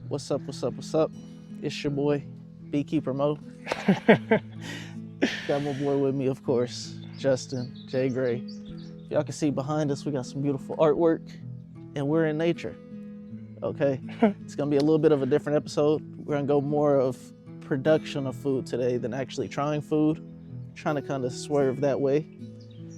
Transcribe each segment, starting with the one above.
What's up, what's up, what's up? It's your boy, Beekeeper Mo. Got my boy with me, of course, Justin J. Gray. Y'all can see behind us, we got some beautiful artwork, and we're in nature, okay? It's gonna be a little bit of a different episode. We're gonna go more of production of food today than actually trying food. Trying to kind of swerve that way.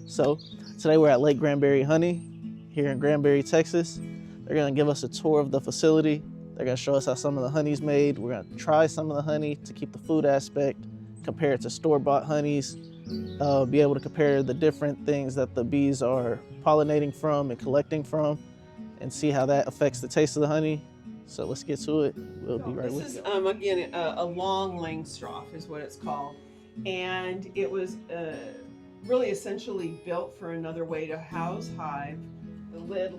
So, today we're at Lake Grandbury Honey, here in Grandbury, Texas. They're gonna give us a tour of the facility. They're gonna show us how some of the honey's made. We're gonna try some of the honey to keep the food aspect, compare it to store-bought honeys, be able to compare the different things that the bees are pollinating from and collecting from, and see how that affects the taste of the honey. So let's get to it. We'll be right with you. This is, again, a long Langstroth is what it's called. And it was really essentially built for another way to house hive. The lid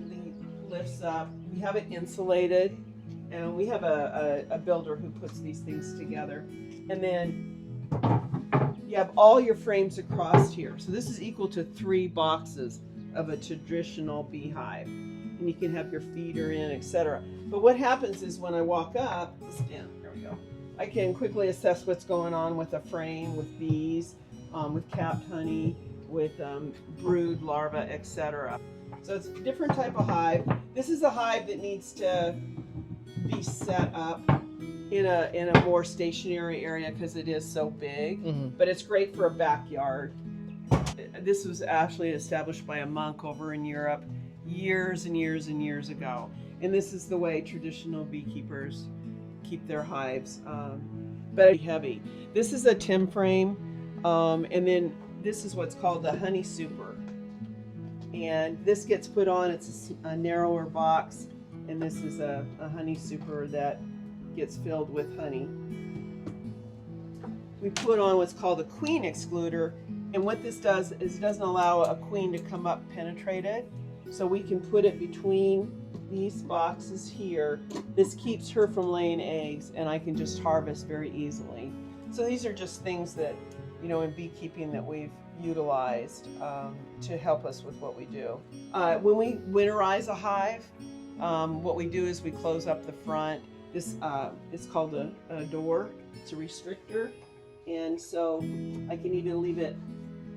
lifts up. We have it insulated. And we have a builder who puts these things together. And then you have all your frames across here. So this is equal to 3 boxes of a traditional beehive. And you can have your feeder in, etc. But what happens is when I walk up, there we go, I can quickly assess what's going on with a frame, with bees, with capped honey, with brood, larvae, etc. So it's a different type of hive. This is a hive that needs to be set up in a more stationary area because it is so big, but it's great for a backyard. This was actually established by a monk over in Europe years and years and years ago, and this is the way traditional beekeepers keep their hives, but heavy. This is a tin frame, and then this is what's called the honey super, and this gets put on. It's a narrower box. And this is a honey super that gets filled with honey. We put on what's called a queen excluder, and what this does is it doesn't allow a queen to come up penetrated. So we can put it between these boxes here. This keeps her from laying eggs, and I can just harvest very easily. So these are just things that, in beekeeping that we've utilized to help us with what we do. When we winterize a hive, what we do is we close up the front. This is called a door. It's a restrictor. And so I can either leave it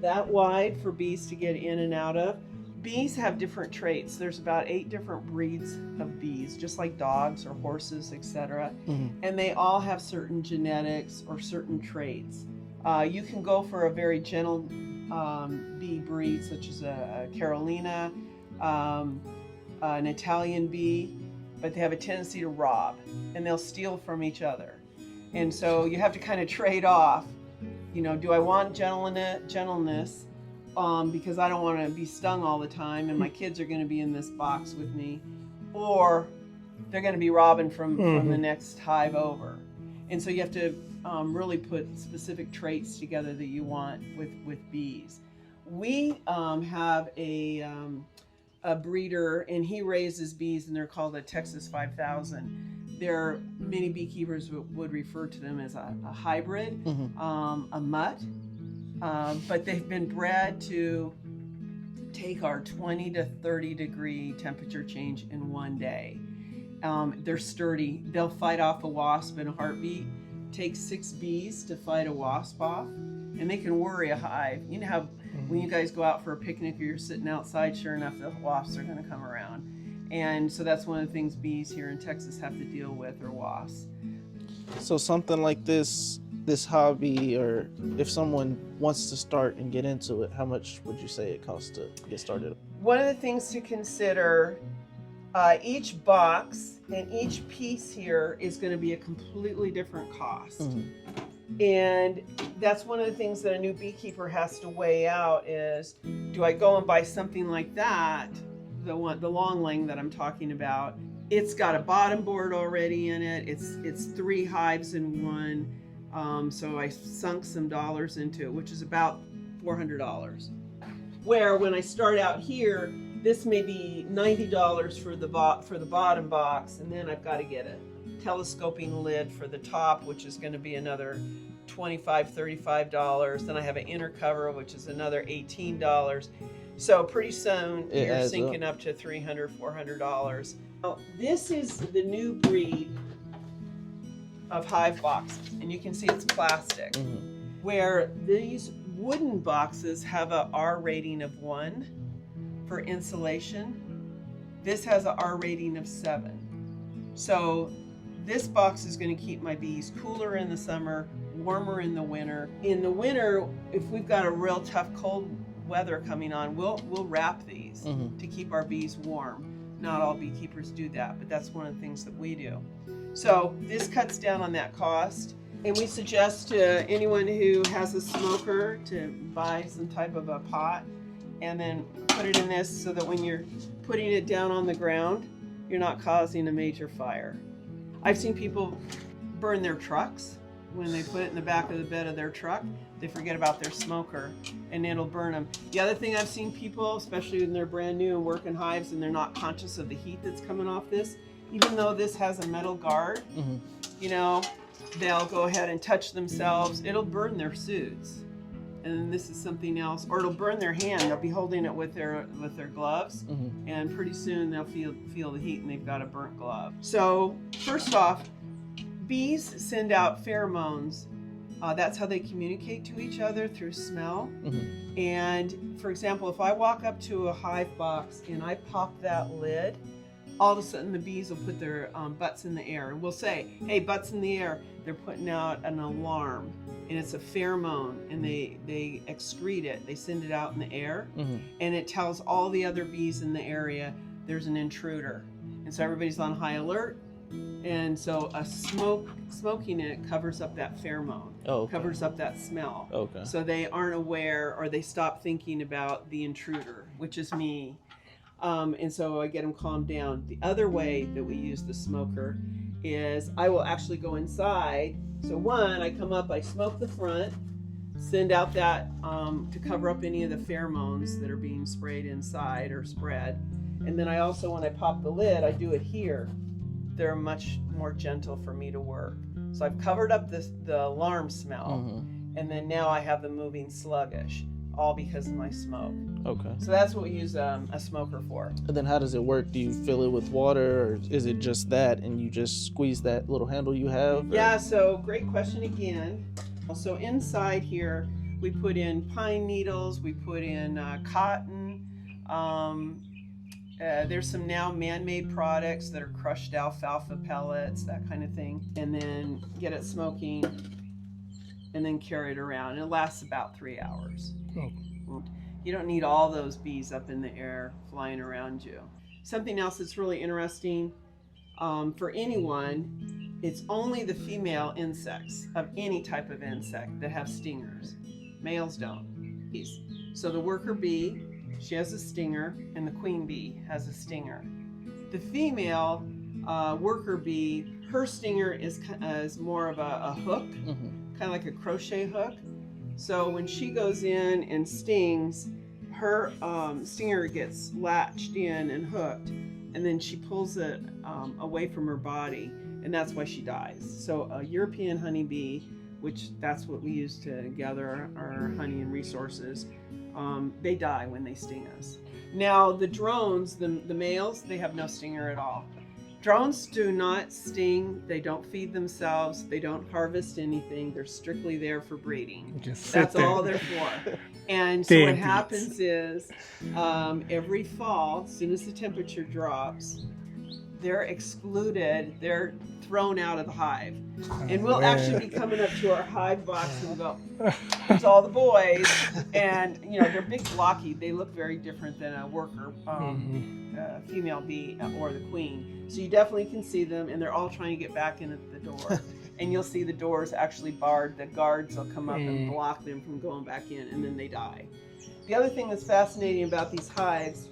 that wide for bees to get in and out of. Bees have different traits. There's about 8 different breeds of bees, just like dogs or horses, etc. And they all have certain genetics or certain traits. You can go for a very gentle bee breed, such as a Carolina, an Italian bee, but they have a tendency to rob, and they'll steal from each other. And so you have to kind of trade off, do I want gentleness because I don't want to be stung all the time and my kids are going to be in this box with me, or they're going to be robbing from the next hive over. And so you have to really put specific traits together that you want with bees. We have a breeder, and he raises bees, and they're called a Texas 5000. Many beekeepers would refer to them as a hybrid, a mutt, but they've been bred to take our 20 to 30 degree temperature change in one day. They're sturdy. They'll fight off a wasp in a heartbeat. Take 6 bees to fight a wasp off, and they can worry a hive. You know how when you guys go out for a picnic or you're sitting outside, sure enough, the wasps are going to come around. And so that's one of the things bees here in Texas have to deal with, are wasps. So something like this hobby, or if someone wants to start and get into it, how much would you say it costs to get started? One of the things to consider, each box and each piece here is going to be a completely different cost. And that's one of the things that a new beekeeper has to weigh out is, do I go and buy something like that, the long ling that I'm talking about? It's got a bottom board already in it. It's 3 hives in one. So I sunk some dollars into it, which is about $400. Where when I start out here, this may be $90 for the bottom box, and then I've got to get a telescoping lid for the top, which is going to be another $25, $35. Then I have an inner cover, which is another $18. So pretty soon you're sinking up to $300, $400. Now, this is the new breed of hive boxes, and you can see it's plastic. Where these wooden boxes have a R rating of 1 for insulation, this has a R rating of 7. So this box is going to keep my bees cooler in the summer, warmer in the winter. In the winter, if we've got a real tough cold weather coming on, we'll wrap these to keep our bees warm. Not all beekeepers do that, but that's one of the things that we do. So this cuts down on that cost. And we suggest to anyone who has a smoker to buy some type of a pot and then put it in this so that when you're putting it down on the ground, you're not causing a major fire. I've seen people burn their trucks when they put it in the back of the bed of their truck. They forget about their smoker and it'll burn them. The other thing I've seen people, especially when they're brand new and work in hives and they're not conscious of the heat that's coming off this, even though this has a metal guard, you know, they'll go ahead and touch themselves. It'll burn their suits. And then this is something else, or it'll burn their hand. They'll be holding it with their gloves, and pretty soon they'll feel the heat and they've got a burnt glove. So first off, bees send out pheromones. That's how they communicate to each other, through smell. And for example, if I walk up to a hive box and I pop that lid, all of a sudden the bees will put their butts in the air, and we'll say, hey, butts in the air. They're putting out an alarm, and it's a pheromone, and they excrete it. They send it out in the air, and it tells all the other bees in the area there's an intruder. And so everybody's on high alert, and so smoking it covers up that pheromone, covers up that smell. So they aren't aware, or they stop thinking about the intruder, which is me. And so I get them calmed down. The other way that we use the smoker is I will actually go inside. So one, I come up, I smoke the front, send out that to cover up any of the pheromones that are being sprayed inside or spread. And then I also, when I pop the lid, I do it here. They're much more gentle for me to work. So I've covered up the alarm smell, and then now I have them moving sluggish, all because of my smoke. So that's what we use a smoker for. And then how does it work? Do you fill it with water, or is it just that and you just squeeze that little handle you have? Or? Yeah, so great question again. So inside here, we put in pine needles, we put in cotton. There's some now man-made products that are crushed alfalfa pellets, that kind of thing. And then get it smoking and then carry it around. It lasts about 3 hours. You don't need all those bees up in the air flying around you. Something else that's really interesting for anyone, it's only the female insects of any type of insect that have stingers. Males don't. So the worker bee, she has a stinger, and the queen bee has a stinger. The female worker bee, her stinger is more of a hook, kind of like a crochet hook. So when she goes in and stings, her stinger gets latched in and hooked, and then she pulls it away from her body, and that's why she dies. So a European honeybee, which that's what we use to gather our honey and resources, they die when they sting us. Now the drones, the males, they have no stinger at all. Drones do not sting, they don't feed themselves, they don't harvest anything, they're strictly there for breeding. That's all they're for. And so what happens is, every fall, as soon as the temperature drops, they're excluded, they're thrown out of the hive. And we'll actually be coming up to our hive box and we'll go, there's all the boys. And you know, they're big blocky, they look very different than a worker female bee or the queen. So you definitely can see them, and they're all trying to get back in at the door. And you'll see the doors actually barred, the guards will come up and block them from going back in, and then they die. The other thing that's fascinating about these hives,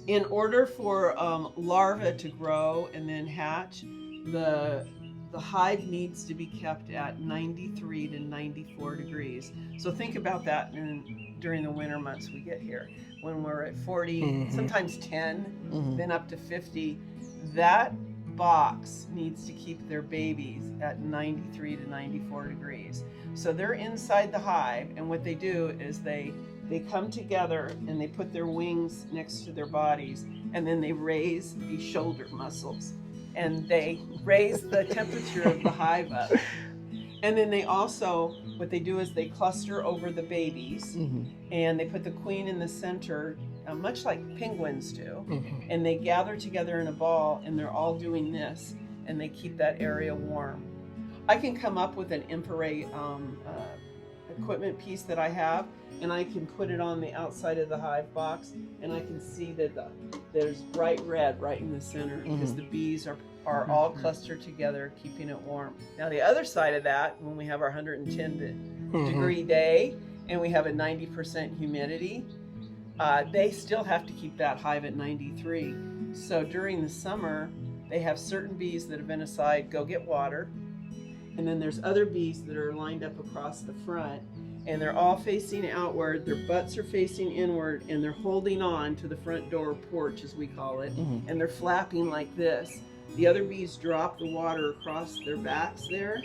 in order for larvae to grow and then hatch, the hive needs to be kept at 93 to 94 degrees. So think about that during the winter months we get here. When we're at 40, sometimes 10, then up to 50, that box needs to keep their babies at 93 to 94 degrees. So they're inside the hive, and what they do is they come together and they put their wings next to their bodies, and then they raise these shoulder muscles. and they raise the temperature of the hive up. And then they also, what they do is they cluster over the babies, and they put the queen in the center, much like penguins do, and they gather together in a ball, and they're all doing this, and they keep that area warm. I can come up with an infrared equipment piece that I have, and I can put it on the outside of the hive box, and I can see that there's bright red right in the center because the bees are all clustered together, keeping it warm. Now the other side of that, when we have our 110 degree day and we have a 90% humidity, they still have to keep that hive at 93. So during the summer, they have certain bees that have been assigned, go get water. And then there's other bees that are lined up across the front, and they're all facing outward, their butts are facing inward, and they're holding on to the front door porch, as we call it, and they're flapping like this. The other bees drop the water across their backs there,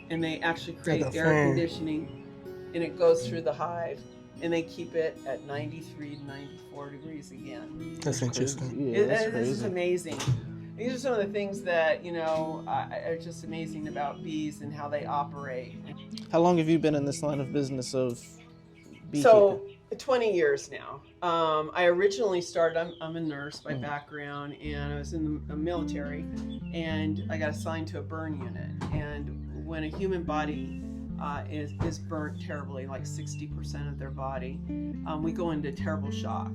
and they actually create air conditioning, and it goes through the hive, and they keep it at 93 to 94 degrees again. That's interesting. Yeah, that's This is amazing. These are some of the things that, are just amazing about bees and how they operate. How long have you been in this line of business of beekeeping? So, 20 years now. I originally started, I'm a nurse by background, and I was in the military, and I got assigned to a burn unit. And when a human body is burnt terribly, like 60% of their body, we go into terrible shock,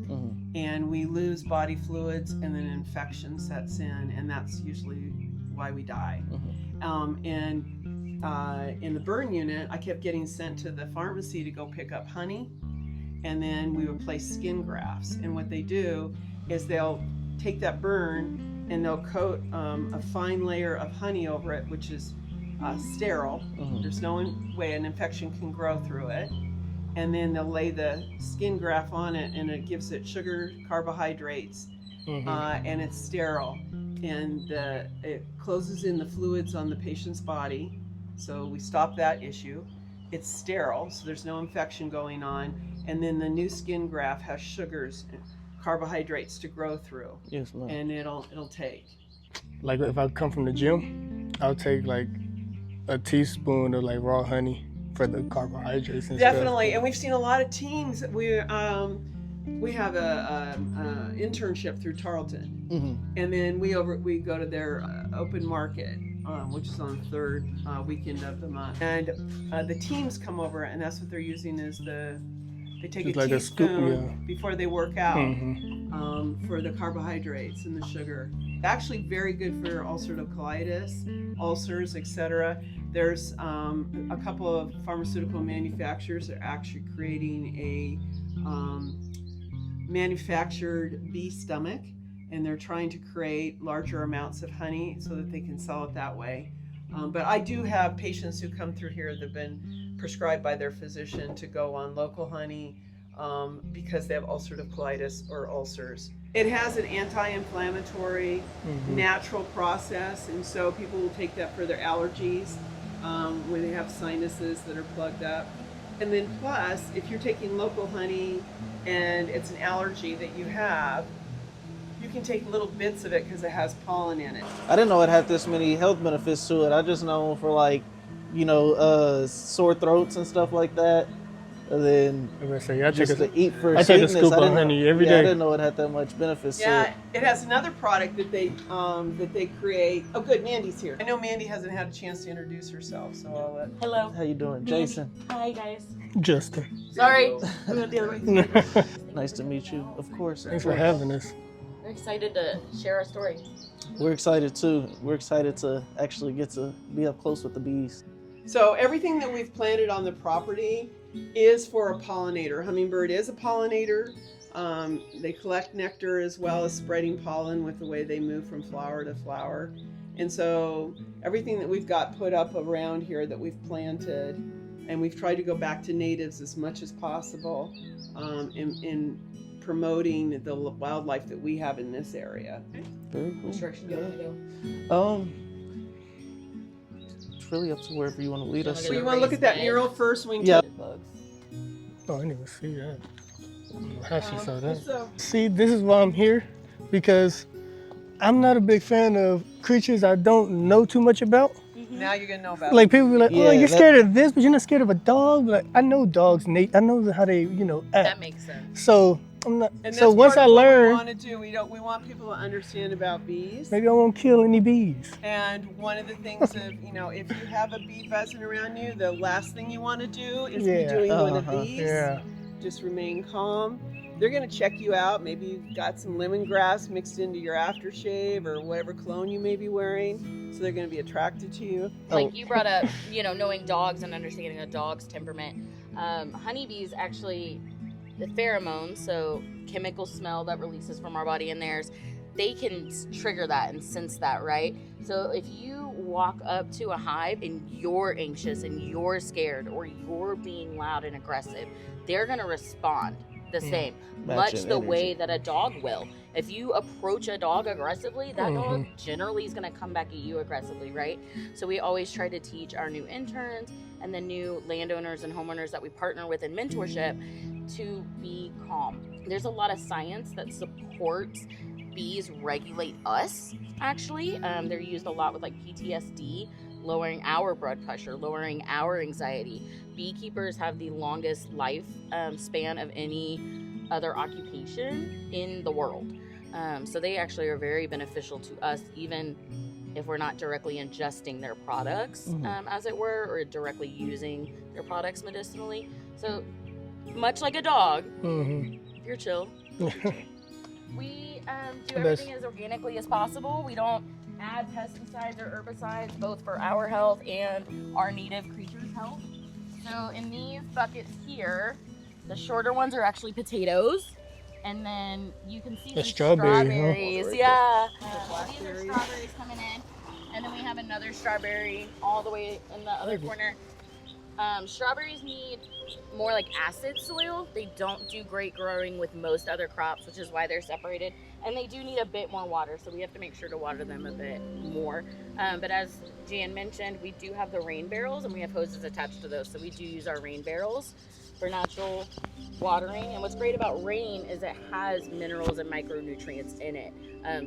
and we lose body fluids, and then infection sets in, and that's usually why we die. In the burn unit, I kept getting sent to the pharmacy to go pick up honey, and then we would place skin grafts. And what they do is they'll take that burn and they'll coat a fine layer of honey over it, which is sterile. There's no way an infection can grow through it. And then they'll lay the skin graft on it, and it gives it sugar, carbohydrates, and it's sterile. And it closes in the fluids on the patient's body, so we stop that issue. It's sterile, so there's no infection going on. And then the new skin graft has sugars and carbohydrates to grow through. Yes, ma'am. And it'll take. Like if I come from the gym, I'll take like a teaspoon of like raw honey for the carbohydrates and Definitely, stuff. and we've seen a lot of teams. We have a internship through Tarleton, and then we go to their open market, which is on the third weekend of the month, and the teams come over, and that's what they're using is they take It's a like a teaspoon scoop, before they work out for the carbohydrates and the sugar. Actually, very good for ulcerative colitis, ulcers, etc. There's a couple of pharmaceutical manufacturers that are actually creating a manufactured bee stomach, and they're trying to create larger amounts of honey so that they can sell it that way. But I do have patients who come through here that have been prescribed by their physician to go on local honey because they have ulcerative colitis or ulcers. It has an anti-inflammatory natural process, and so people will take that for their allergies when they have sinuses that are plugged up. And then plus, if you're taking local honey and it's an allergy that you have, you can take little bits of it because it has pollen in it. I didn't know it had this many health benefits to it. I just know for sore throats and stuff like that. And then just to eat for I take a scoop of honey every day. I didn't know it had that much benefits to it. Yeah, it has another product that they create. Oh, good, Mandy's here. I know Mandy hasn't had a chance to introduce herself, so I'll let. Hello. How you doing, Jason? Hi guys. Justin. Sorry. We went the other way. Nice to meet you. Of course. Thanks for having us. We're excited to share our story. We're excited too. We're excited to actually get to be up close with the bees. So everything that we've planted on the property is for a pollinator. Hummingbird is a pollinator. They collect nectar as well as spreading pollen with the way they move from flower to flower. And so everything that we've got put up around here that we've planted, and we've tried to go back to natives as much as possible in promoting the wildlife that we have in this area. Very cool. Which direction do you want to go? It's really up to wherever you want to lead us. So you want to look at that mural first? We can Yeah. Bugs. Oh, I didn't even see that. I don't know how she saw that. So, See, this is why I'm here, because I'm not a big fan of creatures I don't know too much about. Now you're gonna know about Like people be like, Yeah, oh, you're that- scared of this, but you're not scared of a dog. Like I know dogs, Nate. I know how they, act. That makes sense. So I'm not. And So that's once part I of what we learn, want to do. We want people to understand about bees. maybe I won't kill any bees. And one of the things of, if you have a bee buzzing around you, the last thing you want to do is be Yeah. doing one of Uh-huh. these. Yeah. Just remain calm. They're going to check you out. Maybe you've got some lemongrass mixed into your aftershave or whatever cologne you may be wearing. So they're going to be attracted to you. Like you brought up, knowing dogs and understanding a dog's temperament. Honeybees actually, the pheromones, so chemical smell that releases from our body and theirs, they can trigger that and sense that, right? So if you walk up to a hive and you're anxious and you're scared or you're being loud and aggressive, they're going to respond the same, much Matching the energy. way that a dog will. If you approach a dog aggressively, that dog Mhm. generally is going to come back at you aggressively, right? So we always try to teach our new interns and the new landowners and homeowners that we partner with in mentorship to be calm. There's a lot of science that supports bees regulate us, actually. They're used a lot with like PTSD, lowering our blood pressure, lowering our anxiety. Beekeepers have the longest life span of any other occupation in the world. So they actually are very beneficial to us, even if we're not directly ingesting their products, as it were, or directly using their products medicinally. So much like a dog, if you're chill. We do everything as organically as possible. We don't add pesticides or herbicides, both for our health and our native creatures' health. So in these buckets here, the shorter ones are actually potatoes. And then you can see The some strawberry, huh? strawberries. Yeah. These are blackberries. strawberries coming in. And then we have another strawberry all the way in the other corner. Strawberries need more like acid soil. They don't do great growing with most other crops, which is why they're separated. And they do need a bit more water, so we have to make sure to water them a bit more. But as Jan mentioned, we do have the rain barrels and we have hoses attached to those. So we do use our rain barrels for natural watering. And what's great about rain is it has minerals and micronutrients in it.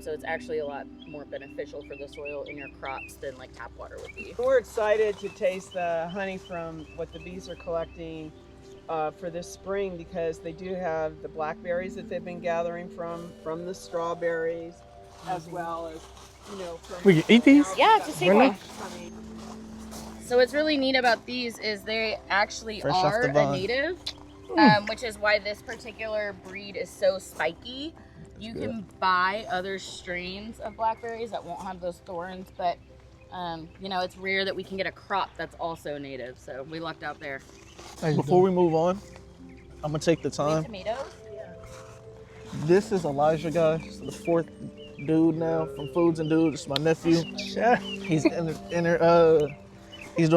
So it's actually a lot more beneficial for the soil in your crops than like tap water would be. We're excited to taste the honey from what the bees are collecting for this spring, because they do have the blackberries that they've been gathering from the strawberries, as well as, from We can eat these? Yeah, just take Really? one. So what's really neat about these is they actually Fresh off are the a vine. native, which is why this particular breed is so spiky. You can buy other strains of blackberries that won't have those thorns, but it's rare that we can get a crop that's also native. So we lucked out there. Before we move on, I'm gonna take the We have time. tomatoes. This is Elijah, guys, the fourth dude now from Foods and Dudes. It's my nephew. He's he's doing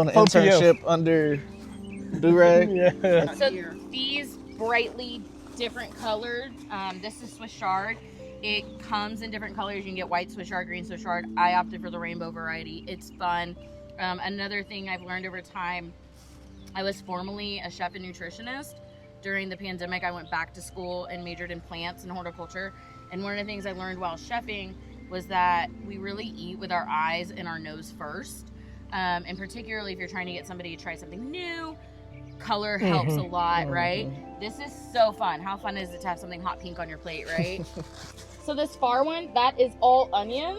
an 4 p.m. internship under Durag. Yeah. So these brightly different colored, this is Swiss chard. It comes in different colors. You can get white Swiss chard, green Swiss chard. I opted for the rainbow variety. It's fun. Another thing I've learned over time, I was formerly a chef and nutritionist. During the pandemic, I went back to school and majored in plants and horticulture. And one of the things I learned while chefing was that we really eat with our eyes and our nose first. And particularly if you're trying to get somebody to try something new, color helps a lot, right? This is so fun. How fun is it to have something hot pink on your plate, right? So this far one, that is all onion.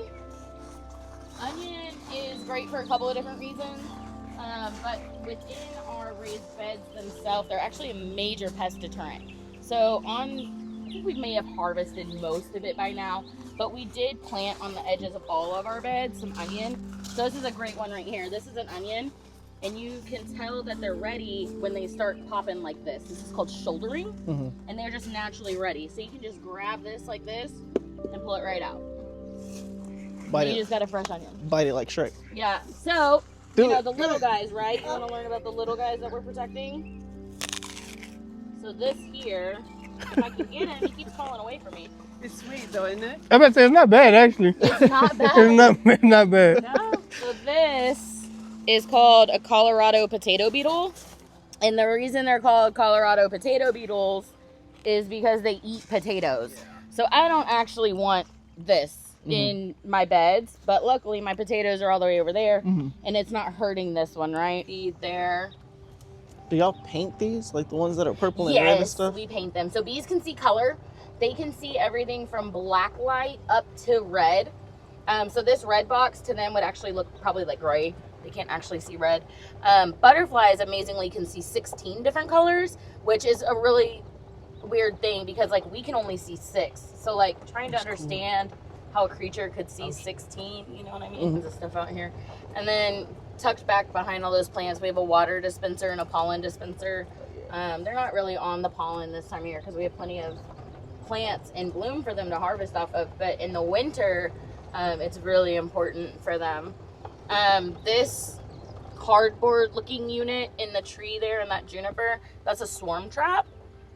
Onion is great for a couple of different reasons. But within our raised beds themselves, they're actually a major pest deterrent. So I think we may have harvested most of it by now, but we did plant on the edges of all of our beds some onion. So this is a great one right here. This is an onion, and you can tell that they're ready when they start popping like this. This is called shouldering, and they're just naturally ready. So you can just grab this like this and pull it right out. Bite You it, just got a fresh onion. bite it like Shrek. Yeah, so, Do you know, it. the little guys, right? You want to learn about the little guys that we're protecting? So this here, if I can get him, he keeps falling away from me. It's sweet though, isn't it? I bet say it's not bad actually. It's not bad. It's not bad. No. So this is called a Colorado potato beetle. And the reason they're called Colorado potato beetles is because they eat potatoes. So I don't actually want this. in my beds, but luckily my potatoes are all the way over there, Mm-hmm. and it's not hurting this one, right? See there. Do y'all paint these, like the ones that are purple and red and Yes, stuff? we paint them. So bees can see color. They can see everything from black light up to red. So this red box to them would actually look probably like gray. They can't actually see red. Butterflies amazingly can see 16 different colors, which is a really weird thing because like we can only see 6. So like trying to understand how a creature could see 16, you know what I mean? There's stuff out here. And then tucked back behind all those plants, we have a water dispenser and a pollen dispenser. They're not really on the pollen this time of year because we have plenty of plants in bloom for them to harvest off of. But in the winter, it's really important for them. This cardboard looking unit in the tree there in that juniper, that's a swarm trap.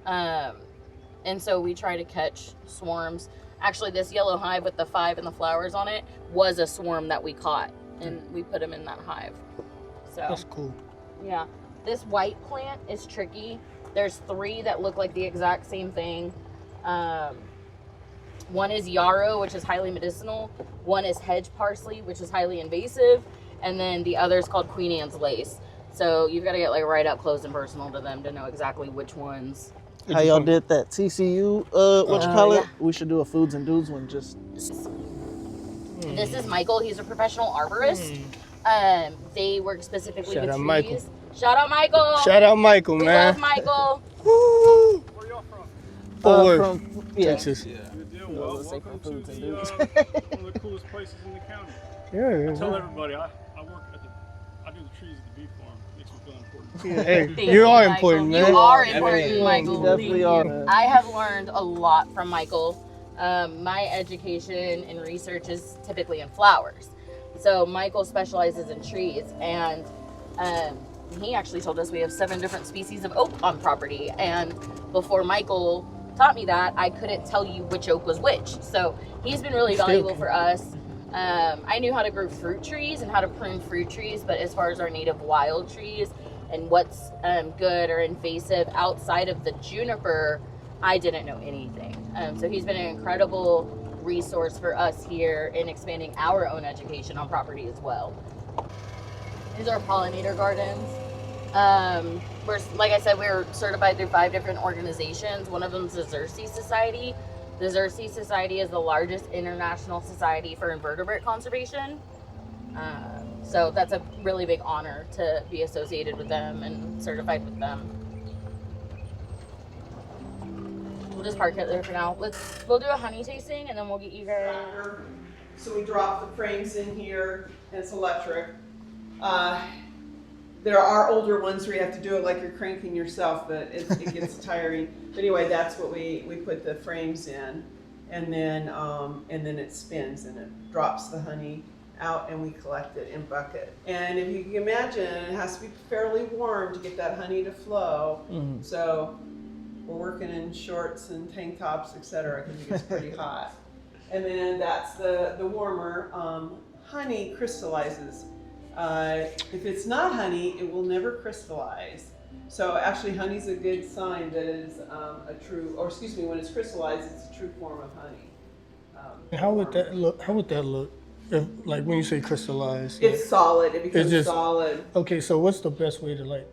And so we try to catch swarms. Actually, this yellow hive with the 5 and the flowers on it was a swarm that we caught, and we put them in that hive. So That's cool. yeah, this white plant is tricky. There's 3 that look like the exact same thing. One is yarrow, which is highly medicinal. One is hedge parsley, which is highly invasive. And then the other is called Queen Anne's lace. So you've got to get like right up close and personal to them to know exactly which ones. How y'all did that TCU, what you call it? yeah. We should do a foods and dudes one just. This is Michael. He's a professional arborist. They work specifically Shout with out trees. Michael. Shout out Michael. Shout out Michael, We man. love Michael. Woo! Where y'all from? Fort Worth, From, yeah. Texas. Good deal. Yeah, Well, let's say welcome for to foods and the, dudes. one of the coolest places in the county. Yeah. Tell everybody, I work at the, I do the trees at the bee farm. Makes me feel important. Yeah, hey, Thank you are Michael. important, man. You are Yeah, important, you Michael. definitely Thank are, you. man. I have learned a lot from Michael. My education and research is typically in flowers. So Michael specializes in trees, and he actually told us we have 7 different species of oak on property. And before Michael taught me that, I couldn't tell you which oak was which. So he's been really valuable for us. I knew how to grow fruit trees and how to prune fruit trees, but as far as our native wild trees and what's good or invasive outside of the juniper, I didn't know anything. So he's been an incredible resource for us here in expanding our own education on property as well. These are pollinator gardens. We're, like I said, we're certified through 5 different organizations. One of them is the Xerces Society. The Xerces Society is the largest international society for invertebrate conservation. So that's a really big honor to be associated with them and certified with them. We'll just park it there for now. We'll do a honey tasting and then we'll get you guys. So we drop the frames in here, and it's electric. There are older ones where you have to do it like you're cranking yourself, but it gets tiring. But anyway, that's what we put the frames in, and then it spins and it drops the honey out, and we collect it in bucket. And if you can imagine, it has to be fairly warm to get that honey to flow. Mm-hmm. So we're working in shorts and tank tops, etc., because it gets pretty hot. And then that's the warmer. Honey crystallizes. If it's not honey, it will never crystallize. So actually, honey's a good sign that it is when it's crystallized, it's a true form of honey. And how would that look? How would that look? If, like when you say crystallized. It's solid. It becomes just- solid. Okay, so what's the best way to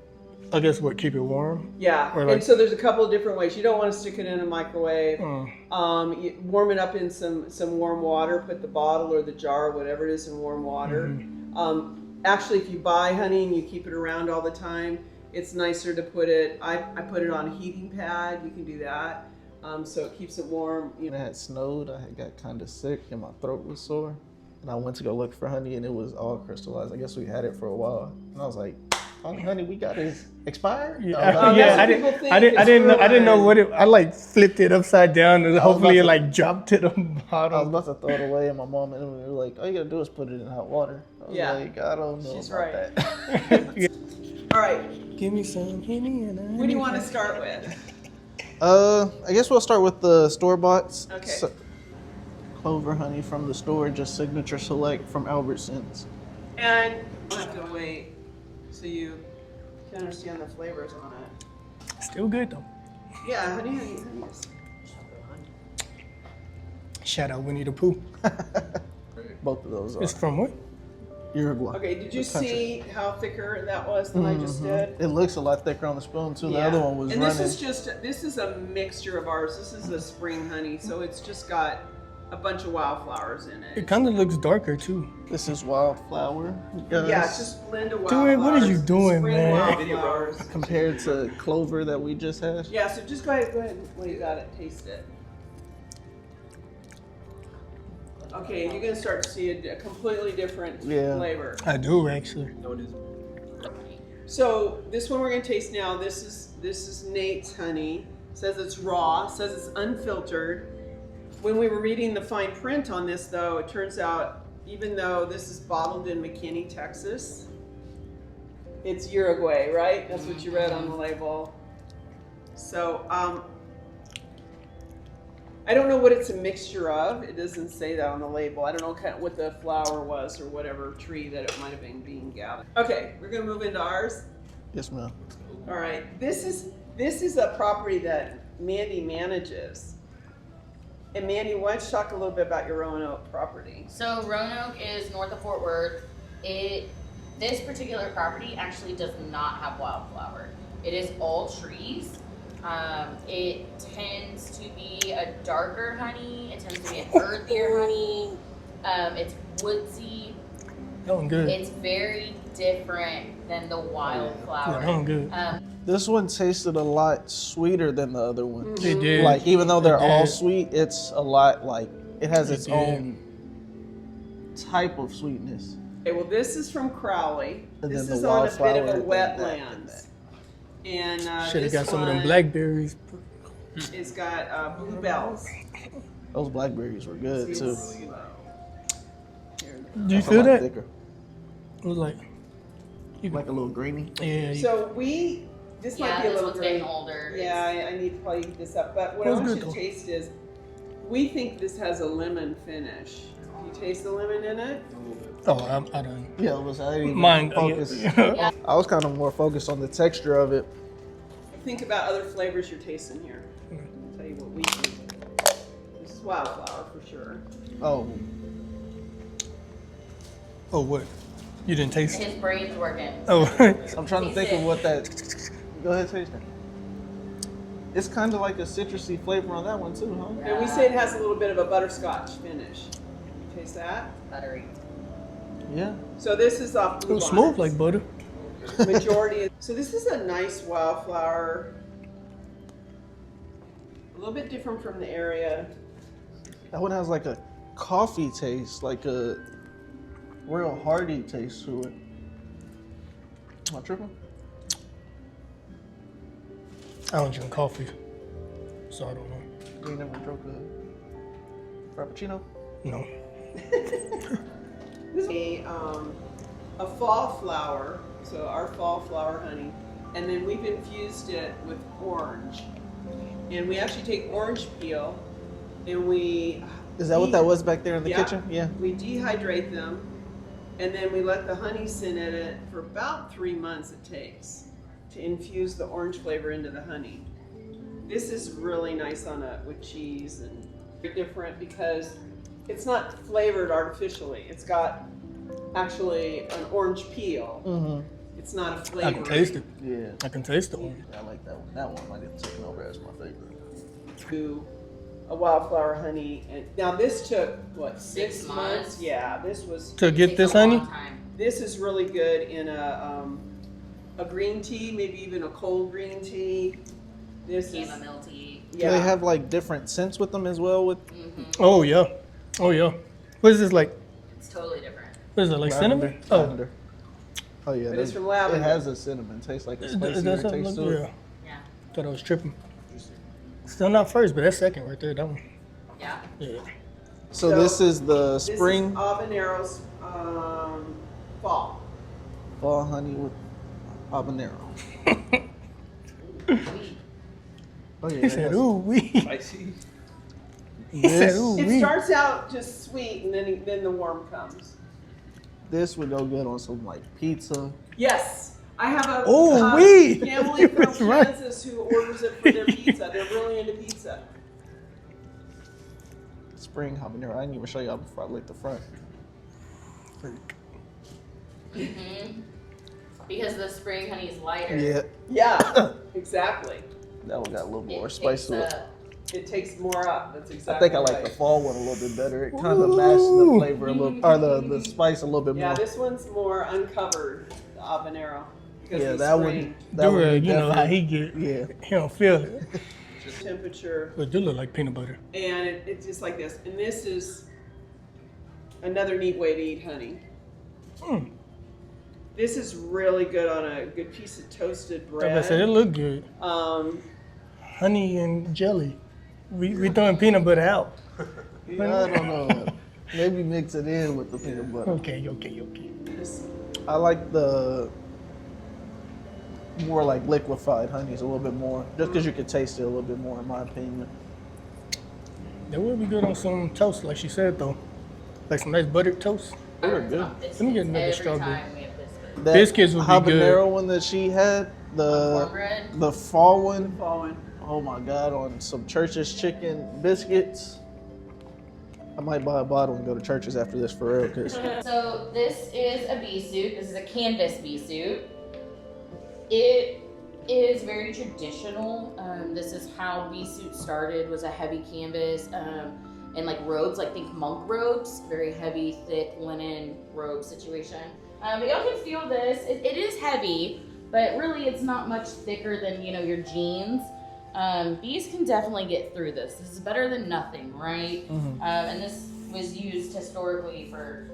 I guess keep it warm? Yeah, Or and so there's a couple of different ways. You don't want to stick it in a microwave. You warm it up in some warm water. Put the bottle or the jar, or whatever it is, in warm water. Actually, if you buy honey and you keep it around all the time, it's nicer to put it. I put it on a heating pad. You can do that, so it keeps it warm. When it had snowed, I had got kind of sick and my throat was sore. And I went to go look for honey and it was all crystallized. I guess we had it for a while. And I was like, all the honey we got is expired? Yeah, that's what people think. I didn't know what it. I flipped it upside down and hopefully about it dropped to the I was bottom. about to throw it away, and my mom and we were like, all you gotta do is put it in hot water. I was Yeah. like, I don't know She's about right. that. All right, Give me some honey and what do you want to start with? I guess we'll start with the store-bought. Okay. Clover honey from the store, just Signature Select from Albertsons. And you have to wait so you can understand the flavors on it. Still good though. Yeah, honey is. Shout out Winnie the Pooh. Both of those are It's from what? Uruguay. Okay, did you The country. see how thicker that was than I just did? It looks a lot thicker on the spoon too. The other one was and running. this is a mixture of ours. This is a spring honey, so it's just got a bunch of wildflowers in It it. kind of looks darker too. This is wildflower. Yeah, it's just blend of Dude, wildflowers. what are you doing, spring man? Wildflowers. compared to clover that we just had. Yeah, so just go ahead. Well, you got it. Taste it. Okay, you're gonna start to see a completely different Yeah. flavor. I do actually. So this one we're gonna taste now. This is Nate's honey. Says it's raw. Says it's unfiltered. When we were reading the fine print on this, though, it turns out even though this is bottled in McKinney, Texas, it's Uruguay, right? That's what you read on the label. So I don't know what it's a mixture of. It doesn't say that on the label. I don't know kind of what the flower was or whatever tree that it might have been being gathered. Okay, we're gonna move into ours. Yes, ma'am. All right, this is a property that Mandy manages. And Mandy, why don't you talk a little bit about your Roanoke property? So Roanoke is north of Fort Worth. This particular property actually does not have wildflower. It is all trees. It tends to be a darker honey. It tends to be an earthier honey. It's woodsy. That one good. It's very different than the wildflower. Yeah, that one good. This one tasted a lot sweeter than the other one. It did. Like even though they're It all did. sweet, it's a lot like it has its did. own type of sweetness. Okay, well, this is from Crowley. And This then is the on a bit of wildflower a and wetlands. And Should have this got some of them one blackberries. It's got bluebells. Those blackberries were good too. Do you It's a feel lot that? thicker. It was like, Like a little greeny. yeah. So this might Yeah, be a this little one's getting green. older. Yeah, I need to probably heat this up. But what I That's want you good, to though. taste is, we think this has a lemon finish. Do you taste the lemon in it? Oh, I don't. Yeah, it was. I didn't even Mine. focus. Yeah. I was kind of more focused on the texture of it. Think about other flavors you're tasting here. I'll tell you what we think. This is wildflower for sure. Oh, Oh, what? You didn't taste it? His brain's working. Oh, I'm trying to Taste think of it. what that. Go ahead, taste it. It's kind of like a citrusy flavor on that one too, huh? And we say it has a little bit of a butterscotch finish. You taste that? Buttery. Yeah. So this is off it Blue was smooth Vines. like butter. Majority. So this is a nice wildflower. A little bit different from the area. That one has like a coffee taste, like a real hearty taste to it. Am I tripping? I don't drink coffee, so I don't know. You ain't never drunk a frappuccino? No. This is a fall flower, so our fall flower honey, and then we've infused it with orange. And we actually take orange peel and we... Is that what that was back there in the Yeah. kitchen? Yeah. We dehydrate them and then we let the honey sit in it for about 3 months it takes to infuse the orange flavor into the honey. This is really nice with cheese and very different because it's not flavored artificially. It's got actually an orange peel. Mm-hmm. It's not a flavor. I can taste it. Yeah. I can taste the orange. I like that one. That one might have taken over as my favorite. To a wildflower honey. And now this took what, 6 6 months? months. Yeah, this was. To get Takes this a long honey? time. This is really good in a green tea, maybe even a cold green tea. This is Chamomile tea. Do they have like different scents with them as well? With Oh yeah. Oh yeah. What is this like? It's totally different. What is it like lavender? cinnamon? Oh, Lavender. Oh yeah. But it's that- from lavender. It has a cinnamon. Tastes like a is spicier that something taste like to yeah? it. Yeah. Thought I was tripping. Still not first, but that's second right there. That one. Yeah. Yeah. So this is the This spring is habaneros fall. fall honey with habanero. Oh yeah. He said, "Ooh wee." Spicy. He said, This, "Ooh It wee." starts out just sweet and then the warm comes. this would go good on some like pizza. Yes. I have a Oh, wee. family from That's right. Kansas who orders it for their pizza. They're really into pizza. It's spring habanero. I didn't even show y'all before I licked the front. Because the spring honey is lighter. Yeah, Yeah, exactly. that one got a little more spice to it. It takes more up. That's I exactly think I like right. the fall one a little bit better. It kind of masks the flavor a little, or the spice a little bit Yeah, more. this one's more uncovered, the habanero. Because Yeah, the that spring one. That one. You know how he definitely- get. Yeah. He don't feel it. temperature, But it do look like peanut butter. and it's just like this. And this is another neat way to eat honey. Mm. This is really good on a good piece of toasted Like I said, it bread. look good. Honey and jelly. We throwing peanut butter out. I don't know. Maybe mix it in with the peanut butter. Okay. This- I like the more like liquefied honeys a little bit more, just because you can taste it a little bit more, in my opinion. That would be good on some toast, like she said though. Like some nice buttered toast. They were good. It's Let me get another every strawberry. time we have biscuits. That Biscuits would be habanero good. one that she had, Cornbread. the fall one. Fallen. Oh my God, on some Church's chicken biscuits. I might buy a bottle and go to Church's after this for real, cause So this is a bee suit. This is a canvas bee suit. It is very traditional. This is how bee suit started. Was a heavy canvas and like robes, like think monk robes, very heavy, thick linen robe situation. But y'all can feel this. It is heavy, but really it's not much thicker than your jeans. Bees can definitely get through this. This is better than nothing, right? And this was used historically for.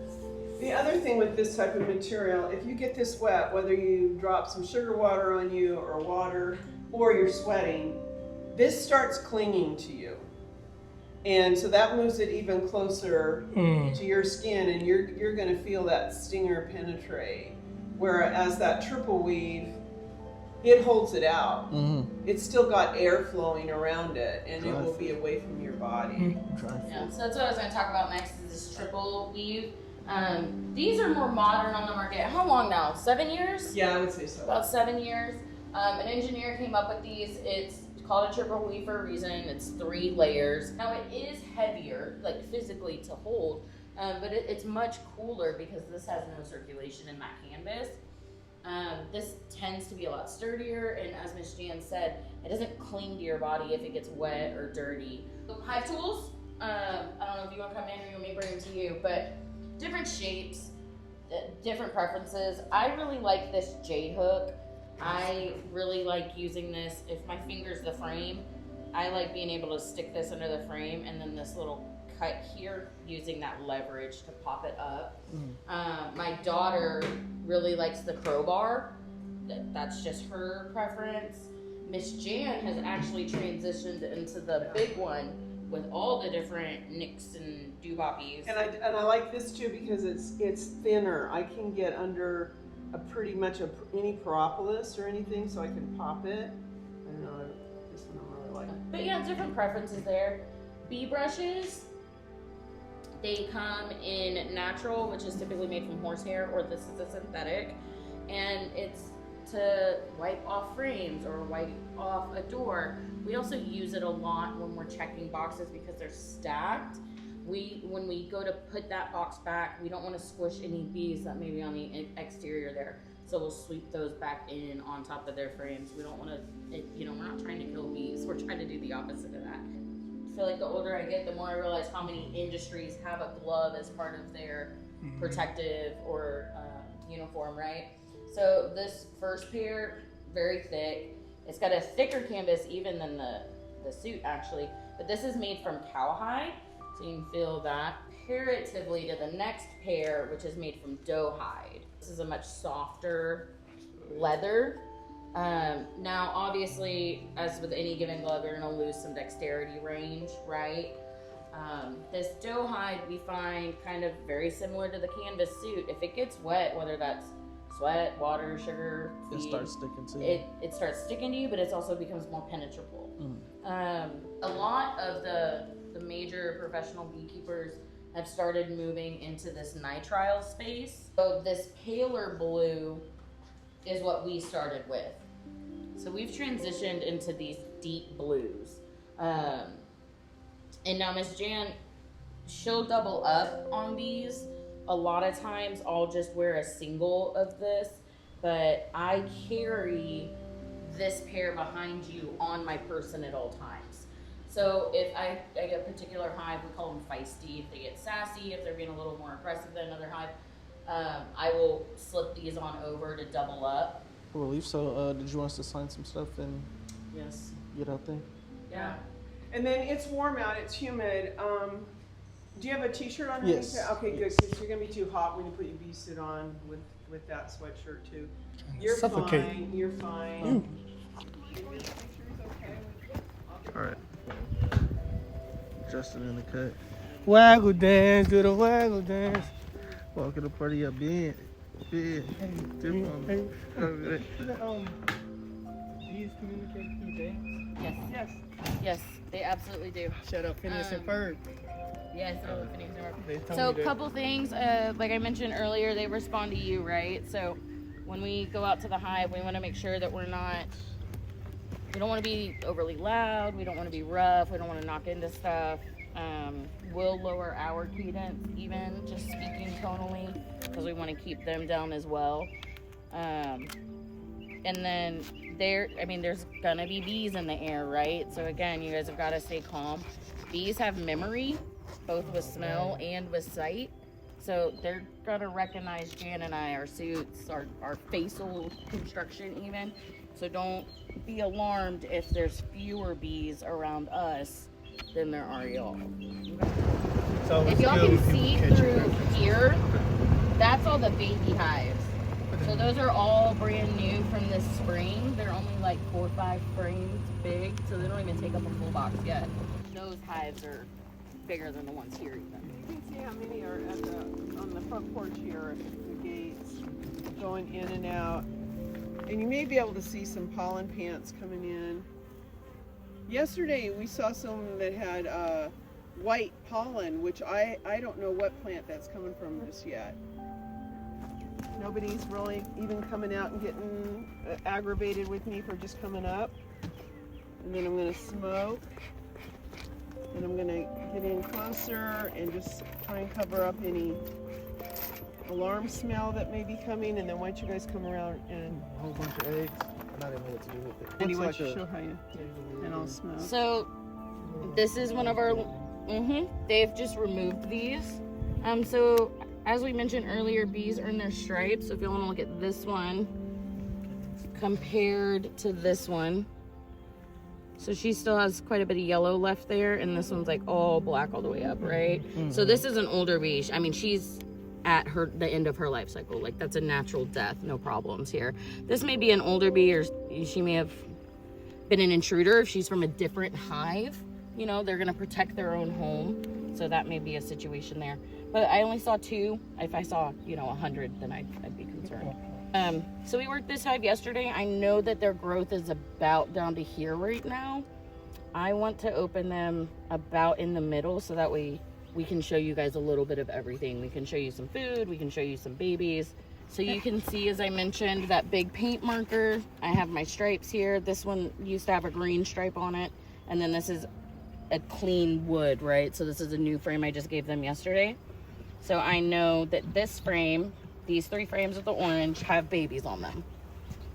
The other thing with this type of material, if you get this wet, whether you drop some sugar water on you or water, or you're sweating, this starts clinging to you. And so that moves it even closer to your skin, and you're gonna feel that stinger penetrate. Whereas that triple weave, it holds it out. It's still got air flowing around it, and it will be away from your body. Yeah, so that's what I was going to talk about next is this triple weave. These are more modern on the market. How long now? 7 years? Yeah, I would say so. About 7 years. An engineer came up with these. It's called a triple weave for a reason. It's 3 layers. Now it is heavier, like physically to hold, but it's much cooler because this has no circulation in that canvas. This tends to be a lot sturdier, and as Miss Jan said, it doesn't cling to your body if it gets wet or dirty. Hive tools, I don't know if you want to come in or you want me to bring them to you, but different shapes, different preferences. I really like this J hook. I really like using this. If my finger's the frame, I like being able to stick this under the frame and then this little cut here, using that leverage to pop it up. My daughter really likes the crowbar. That's just her preference. Miss Jan has actually transitioned into the big one with all the different nicks and dooboppies. And I like this too because it's thinner. I can get under pretty much any propolis or anything, so I can pop it. I don't know, this one I really like. But yeah, different preferences there. Bee brushes, they come in natural, which is typically made from horsehair, or this is a synthetic, and it's to wipe off frames or wipe off a door. We also use it a lot when we're checking boxes because they're stacked. When we go to put that box back, we don't want to squish any bees that may be on the exterior there. So we'll sweep those back in on top of their frames. We don't want to, we're not trying to kill bees. We're trying to do the opposite of that. I feel like the older I get, the more I realize how many industries have a glove as part of their protective or uniform, right? So this first pair, very thick. It's got a thicker canvas even than the suit actually, but this is made from cowhide, so you can feel that. Comparatively to the next pair, which is made from doe hide. This is a much softer leather. Now obviously, as with any given glove, you're gonna lose some dexterity range, right? This doe hide we find kind of very similar to the canvas suit. If it gets wet, whether that's sweat, water, sugar, It feed, starts sticking to you. it starts sticking to you, but it also becomes more penetrable. A lot of the major professional beekeepers have started moving into this nitrile space. So this paler blue is what we started with. So we've transitioned into these deep blues. And now Miss Jan, she'll double up on these. A lot of times I'll just wear a single of this, but I carry this pair behind you on my person at all times. So if I get a particular hive, we call them feisty. If they get sassy, if they're being a little more aggressive than another hive, I will slip these on over to double up. I believe so. Did you want us to sign some stuff and Yes. get out there? Yeah. And then it's warm out, it's humid. Do you have a t-shirt on? Yes. Okay, good, Yes. because you're gonna be too hot when you put your bee suit on with that sweatshirt too. You're Suffocate. fine, you're fine. And your picture's okay. All right. Justin in the cut. Waggle dance, do the waggle dance. Walking the party up, big. Dip on Hey, me. Bees communicate through dance. Yes. Yes. Yes, they absolutely do. Shut up, Phineas and Ferb. Yes. They told So me that. couple things, like I mentioned earlier, they respond to you, right? So when we go out to the hive, we want to make sure that we don't want to be overly loud, we don't want to be rough, we don't want to knock into stuff. We'll lower our cadence even, just speaking tonally, because we want to keep them down as well. And then there's gonna be bees in the air, right? So again, you guys have got to stay calm. Bees have memory, both with smell and with sight. So they're gonna recognize Jan and I, our suits, our facial construction even. So don't be alarmed if there's fewer bees around us than there are y'all. So If it's y'all good can when people see catch through it. here, that's all the baby hives. So those are all brand new from this spring. They're only like 4 or 5 frames big, so they don't even take up a full box yet. Those hives are bigger than the ones here even. You can see how many are on the front porch here at the gates, going in and out. And you may be able to see some pollen pants coming in. Yesterday we saw some that had white pollen, which I don't know what plant that's coming from just yet. Nobody's really even coming out and getting aggravated with me for just coming up. And then I'm going to smoke. And I'm going to get in closer and just try and cover up any alarm smell that may be coming. And then why don't you guys come around and A whole bunch of eggs. I don't know what to do with it. Andy, why Looks don't you like show how you, and I'll smoke. So this is one of our, they've just removed these. So as we mentioned earlier, bees earn their stripes. So if you want to look at this one compared to this one, so she still has quite a bit of yellow left there, and this one's like all black all the way up, right? So this is an older bee. I mean, she's at the end of her life cycle. Like, that's a natural death, no problems here. This may be an older bee, or she may have been an intruder if she's from a different hive. You know, they're gonna protect their own home, so that may be a situation there. But I only saw 2. If I saw 100, then I'd be concerned. So we worked this hive yesterday. I know that their growth is about down to here right now. I want to open them about in the middle, so that way we can show you guys a little bit of everything. We can show you some food, we can show you some babies. So you can see, as I mentioned, that big paint marker. I have my stripes here. This one used to have a green stripe on it. And then this is a clean wood, right? So this is a new frame I just gave them yesterday. So I know that this frame, these 3 frames with the orange, have babies on them.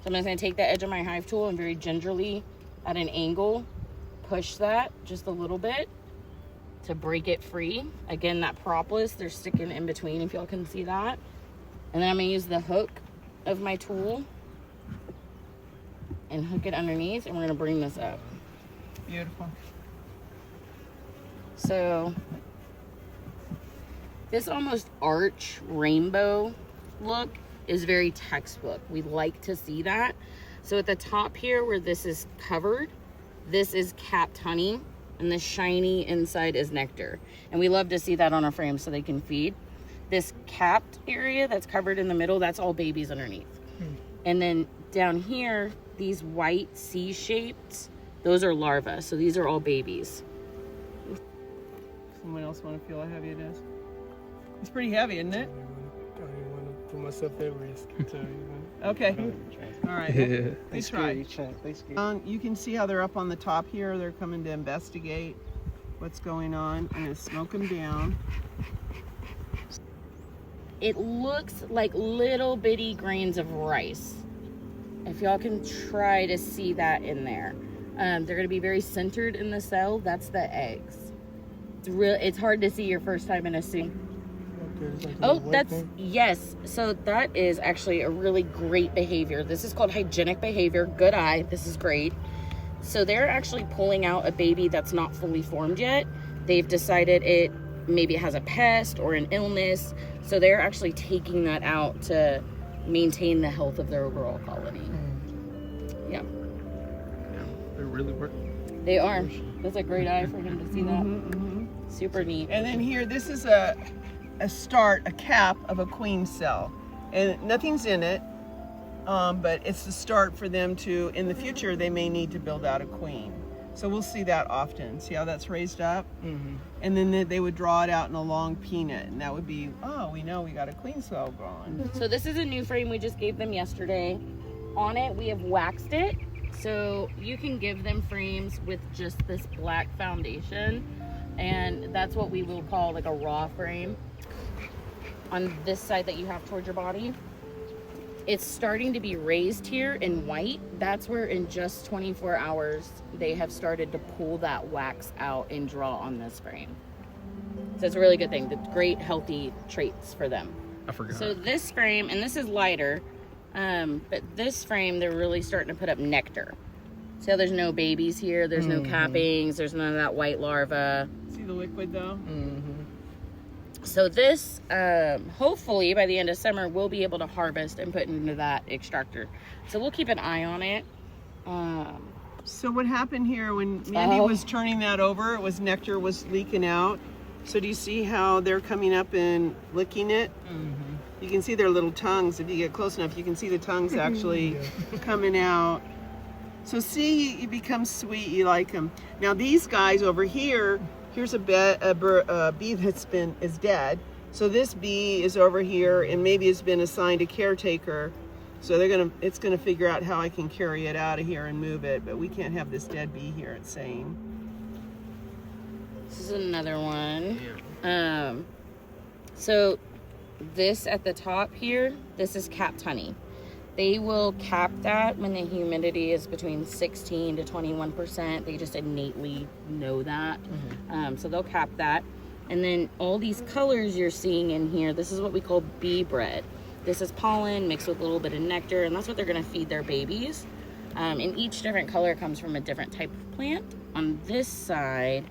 So I'm just gonna take the edge of my hive tool and very gingerly, at an angle, push that just a little bit to break it free. Again, that propolis, they're sticking in between, if y'all can see that. And then I'm gonna use the hook of my tool and hook it underneath, and we're gonna bring this up. Beautiful. So this almost arch rainbow look is very textbook. We like to see that. So at the top here where this is covered, this is capped honey, and the shiny inside is nectar. And we love to see that on our frame so they can feed. This capped area that's covered in the middle, that's all babies underneath. And then down here, these white C-shaped, those are larvae. So these are all babies. Someone else want to feel how heavy it is? It's pretty heavy, isn't it? I don't even want to put myself at risk. Okay. All right. They They scare try. you, Chuck. They scare you. You can see how they're up on the top here. They're coming to investigate what's going on. I'm gonna smoke them down. It looks like little bitty grains of rice. If y'all can try to see that in there. They're gonna be very centered in the cell. That's the eggs. It's hard to see your first time in a suit. Oh, yes. So that is actually a really great behavior. This is called hygienic behavior. Good eye. This is great. So they're actually pulling out a baby that's not fully formed yet. They've decided it maybe has a pest or an illness. So they're actually taking that out to maintain the health of their overall colony. Yeah. They're really working. They are. That's a great eye for him to see that. Super neat. And then here, this is a cap of a queen cell. And nothing's in it, but it's the start for them to, in the future, they may need to build out a queen. So we'll see that often. See how that's raised up? And then they would draw it out in a long peanut, and that would be, oh, we know we got a queen cell growing. So this is a new frame we just gave them yesterday. On it, we have waxed it. So you can give them frames with just this black foundation, and that's what we will call like a raw frame. On this side that you have towards your body, it's starting to be raised here in white. That's where in just 24 hours, they have started to pull that wax out and draw on this frame. So it's a really good thing. The great healthy traits for them. I forgot. So this frame, and this is lighter, but this frame, they're really starting to put up nectar. See how there's no babies here? There's no cappings. There's none of that white larva. See the liquid though? So this, hopefully by the end of summer, we'll be able to harvest and put into that extractor. So we'll keep an eye on it. So what happened here when Mandy was turning that over, it was nectar was leaking out. So do you see how they're coming up and licking it? You can see their little tongues. If you get close enough, you can see the tongues actually coming out. So see, you become sweet, you like them. Now these guys over here, here's a bee that's is dead. So this bee is over here and maybe has been assigned a caretaker. So it's gonna figure out how I can carry it out of here and move it, but we can't have this dead bee here, it's saying. This is another one. So this at the top here, this is capped honey. They will cap that when the humidity is between 16 to 21%. They just innately know that. So they'll cap that. And then all these colors you're seeing in here, this is what we call bee bread. This is pollen mixed with a little bit of nectar, and that's what they're gonna feed their babies. And each different color comes from a different type of plant. On this side,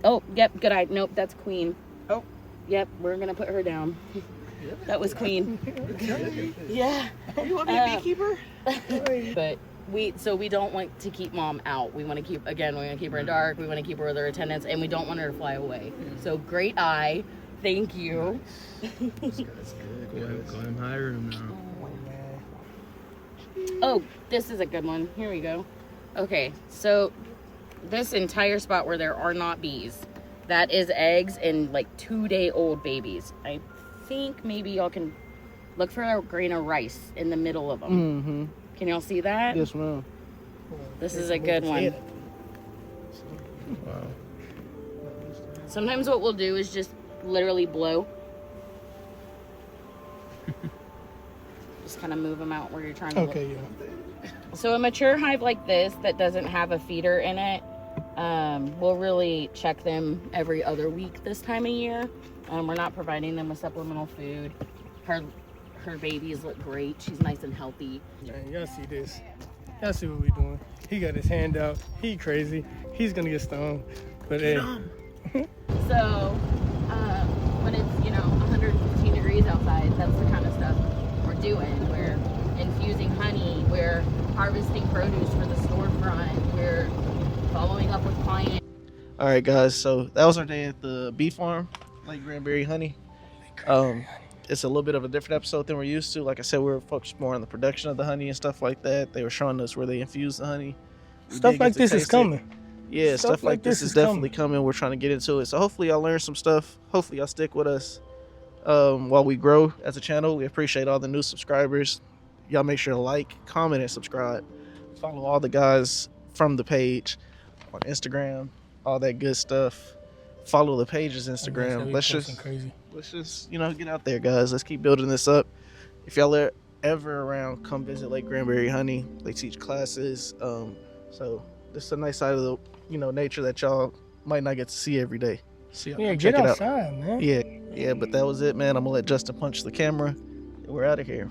oh, yep, good eye. Nope, that's queen. Oh. Yep, we're gonna put her down. That was queen. Yeah. You want me a beekeeper? But we don't want to keep mom out. We want to keep her in dark. We want to keep her with her attendants, and we don't want her to fly away. So great eye. Thank you. That's good. Go ahead and hire him now. Oh, this is a good one. Here we go. Okay, so this entire spot where there are not bees, that is eggs and like 2-day-old babies. I think maybe y'all can look for a grain of rice in the middle of them. Can y'all see that? Yes, ma'am. This is a good one. Wow. Sometimes what we'll do is just literally blow. Just kind of move them out where you're trying to look. So a mature hive like this that doesn't have a feeder in it, we'll really check them every other week this time of year. We're not providing them with supplemental food. Her babies look great. She's nice and healthy. Man, y'all see this. Y'all see what we doing. He got his hand out. He crazy. He's gonna get stung. But hey. So when it's 115 degrees outside, that's the kind of stuff we're doing. We're infusing honey. We're harvesting produce for the storefront. We're following up with clients. All right, guys. So that was our day at the bee farm, Lake Grandbury Honey. It's a little bit of a different episode than we're used to. Like I said, we were focused more on the production of the honey and stuff like that. They were showing us where they infuse the honey. Stuff like this is coming. Yeah, stuff like this is definitely coming. We're trying to get into it. So hopefully y'all learn some stuff. Hopefully y'all stick with us while we grow as a channel. We appreciate all the new subscribers. Y'all make sure to like, comment, and subscribe. Follow all the guys from the page on Instagram, all that good stuff. Follow the page's Instagram. Let's Crazy. just get out there, guys. Let's keep building this up. If y'all are ever around, come visit Lake Grandbury Honey. They teach classes. So this is a nice side of the nature that y'all might not get to see every day. So Yeah, check get it outside, out. man. Yeah, but that was it, man. I'm gonna let Justin punch the camera. We're out of here.